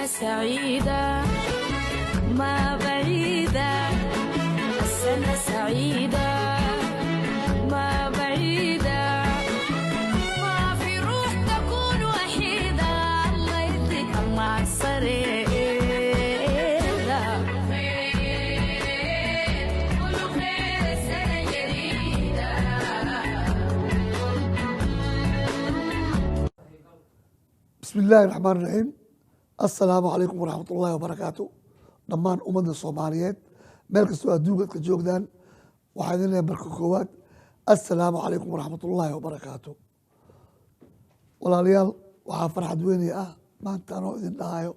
السنة سعيدة ما بعيدة، السنة سعيدة ما بعيدة، ما في روح تكون وحيدة، الله يديك مع السرير كله خير السنة جديدة. بسم الله الرحمن الرحيم. السلام عليكم ورحمة الله وبركاته. dhammaan ummadda Soomaaliyeed meel kastoo adduunka ka joogdaan waxaan idin leeyahay marka koowaad assalaamu calaykum waraxmatullaahi wabarakaatu. walaalayaal waxaa farxad weyn ah maanta anoo idin dhahayo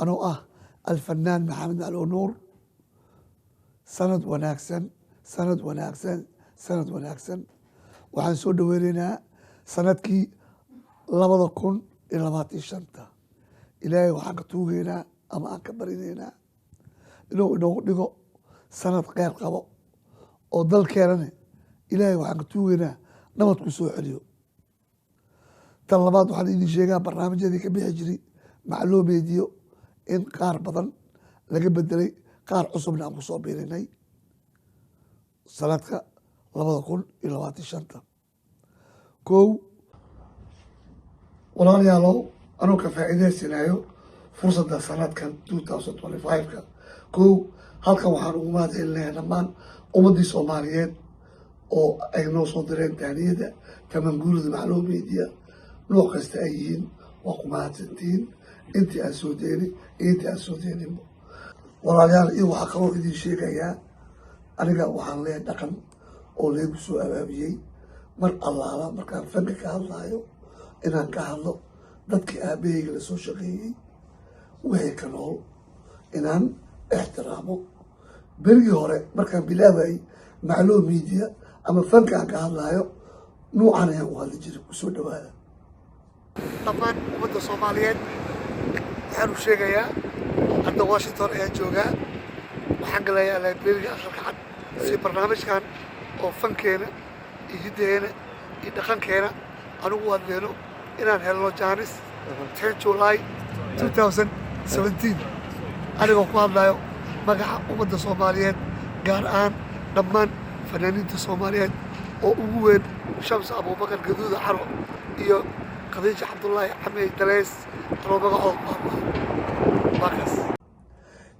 anoo ah alfanaan maxamed macluun nuur. sanad wanaagsan sanad wanaagsan sanad wanaagsan. waxaan soo dhaweynaynaa sanadkii 2025. ilaahay waxaan ka tuugaynaa ama aan ka barinaynaa inuu inoogu dhigo sanad kheyr qabo oo dalkeenana ilaahay waxaan ka tuugaynaa nabad ku soo celiyo. tan labaad waxaan idin sheegaa barnaamijyadii ka bixi jiray macluumeediyo in qaar badan laga bedelay qaar cusubna aan ku soo biirinay sanadka 2025. kow walaalayaalow anuu ka faa'iidaysanayo fursadda sanadkan 2025ka. kow halkan waxaan ugu mahadcelinayaa dhammaan ummaddii Soomaaliyeed oo ay noo soo direen taaniyada tamanguurida macluumeediya nooc kasta ay yihiin. waa ku mahadsantihiin intii aan soo deyni iyo intii aan soo deyninba. walaalayaal iyo waxaa kaloo idin sheegayaa aniga waxaan leeyahay dhaqan oo leegu soo abaabiyey mar allaala markaan fanka ka hadlaayo inaan ka hadlo dadkii aabahayga la soo shaqeeyey wixii ka nool inaan ixtiraamo. berigii hore markaan bilaabayay macluumeediya ama fanka aan ka hadlaayo nuucan ayaan u hadli jiray. kusoo dhawaada dhammaan ummadda Soomaaliyeed. waxaan u sheegayaa hadda Washington ayaan joogaa. waxaan galayaa librariga aqalka cad si barnaamijkan oo fankeena iyo hiddeena iyo dhaqankeena anugu hadleeno inaan helno jaanis 10 July 2017 anigoo ku hadlayo magaca ummadda Soomaaliyeed gaar ahaan dhammaan fanaaniinta Soomaaliyeed oo ugu weyn Shams Abubakar Gaduuda Xaro iyo Khadiija Cabdullaahi Xamey Daleys anoo magacooda ku hadlayo. waakaas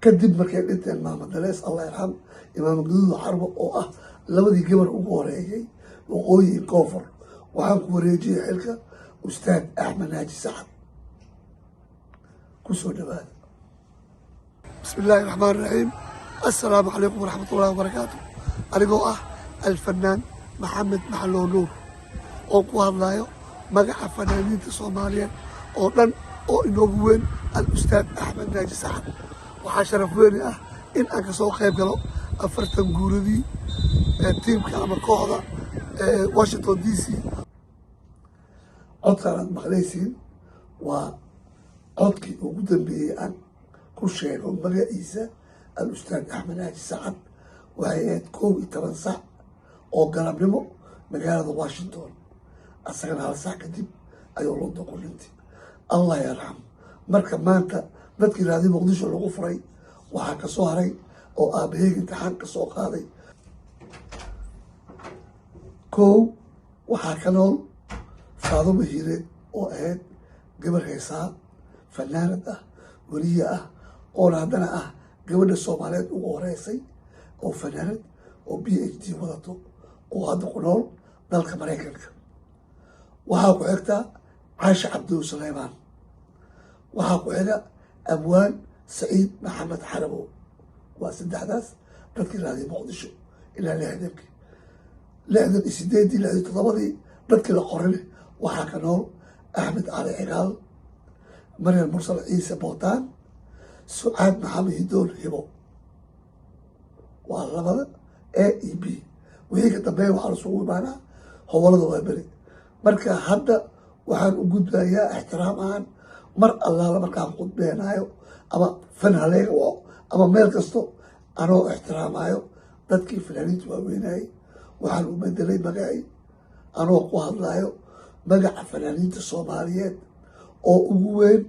kadib markay dhinteen maama Daleys allah yarxam imaam Gaduuda Xarbo oo ah labadii gabar ugu horeeyay waqooyi iyo koonfur waxaan ku wareejiyey xilka ustaad axmed naaji sacad. kusoo dhawaada. بسم الله الرحمن الرحيم. السلام عليكم ورحمة الله وبركاته. أنا الفنان محمد معلون نور oo ku hadlayo magaca fanaaniinta Soomaaliyeed oo dhan oo inoogu weyn al-ustaad Axmed Naaji Sacad. waxaa sharaf weyn ah in aan ka soo qayb galo 40 guuradii tiimka ama kooxda Washington DC. codkaan aad maqlaysiin waa codkii ugu dambeeyey aan ku sheego magaciisa al-ustaad Axmed Naaji Sacad. waxay ahayd 11 sac oo galabnimo magaalada Washington. asagana hal sac kadib ayuu London ku dhintay allah yarxam. marka maanta dadkii raadi Muqdisho lagu furay waxaa ka soo haray oo aabahayga imtixaan ka soo qaaday. kow waxaa ka nool Faadumo Hiireed oo ahayd gabar heesaa fanaanad ah weliye ah oona haddana ah gabadha Soomaaliyeed ugu horeysay oo fanaanad oo PhD wadato oo hadda ku nool dalka Mareykanka. waxaa ku xigta Caasha Cabdulla Suleymaan. waxaa ku xiga Abwaan Saciid Maxamed Xarabow. waa saddexdaas dadkii raadiyay Muqdisho ilaa 60kii 68 ilaa 67 dadkii la qorin waxaa ka nool Axmed Cali Cigaal, Maryam Mursal Ciise Bootaan, Sucaad Maxamed Hidoon Hibo. waa labada A iyo B. wixii ka dambeeya waxaa lasugu imaanaa howlada waa beri. marka hadda waxaan u gudbayaa ixtiraam ahaan mar allaala markaan khudbeenayo ama fan haleega waco ama meel kasto anoo ixtiraamayo dadkii fanaaniinta waaweynayay. waxaan u bedelay magacii anoo ku hadlayo magaca fanaaniinta Soomaaliyeed oo ugu weyn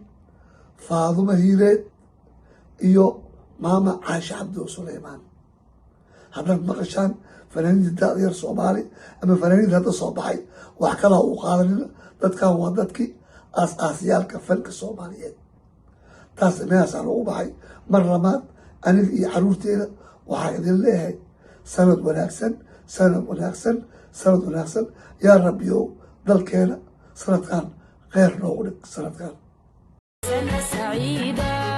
faadumo hiireed iyo maama caashe cabdi suleymaan. haddaad maqashaan fanaaniinta da-da yar soomaali ama fanaaniinta hadda soo baxay wax kala u qaadanina, dadkan waa dadkii aas-aasiyaalka fanka soomaaliyeed. taas meeshaan ugu baxay. mar labaad aniga iyo caruurteeda waxaa idin leeyahay sanad wanaagsan, sanad wanaagsan, sanad wanaagsan. yaa rabbiyow dalkeena sanadkan kheyr noogu dhig sanadkan. سنة سعيدة